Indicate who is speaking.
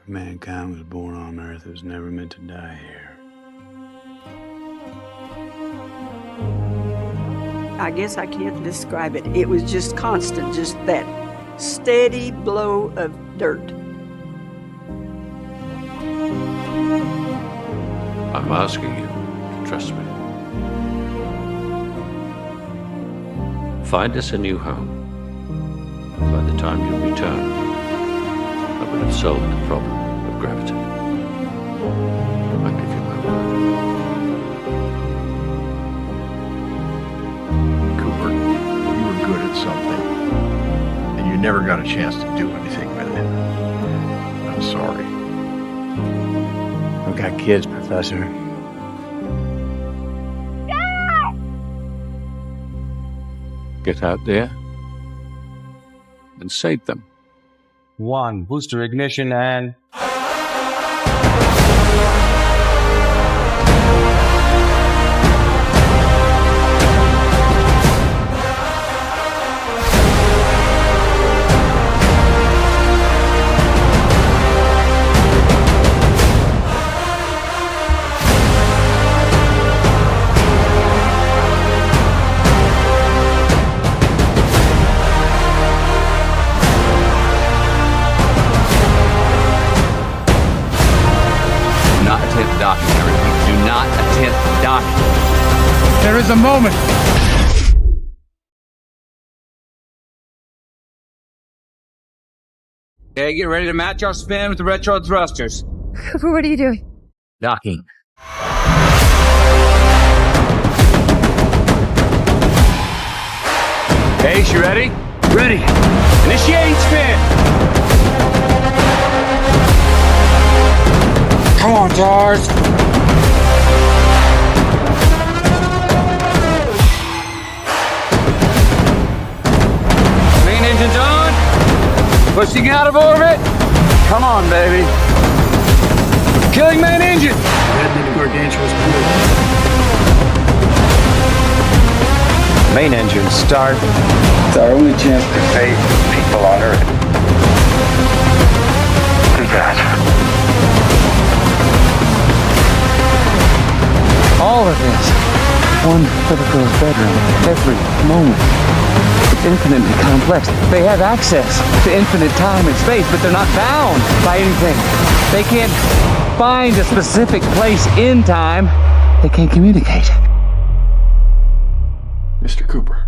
Speaker 1: Mankind was born on Earth. It was never meant to die here.
Speaker 2: I guess I can't describe it. It was just constant, just that steady blow of dirt.
Speaker 3: I'm asking you to trust me. Find us a new home. By the time you return, I will have solved the problem of gravity. I give you my word.
Speaker 4: Cooper, you were good at something, and you never got a chance to do anything with it. I'm sorry.
Speaker 1: I've got kids, Professor.
Speaker 3: Get out there and save them.
Speaker 5: 1, booster ignition, and...
Speaker 6: Not attempt docking. I repeat, do not attempt docking.
Speaker 4: There is a moment.
Speaker 5: Okay, get ready to match our spin with the retro thrusters.
Speaker 7: Cooper, what are you doing?
Speaker 6: Docking.
Speaker 5: Ace, you ready? Ready. Initiate spin. Come on, Tars. Main engine's on. Pushing out of orbit. Come on, baby. Killing main engine.
Speaker 4: Heading into gargantuous blue.
Speaker 5: Main engine start.
Speaker 8: It's our only chance to save people on Earth. Do that.
Speaker 6: All of this. One little girl's bedroom. Every moment. It's infinitely complex. They have access to infinite time and space, but they're not bound by anything. They can't find a specific place in time. They can't communicate.
Speaker 4: Mr. Cooper.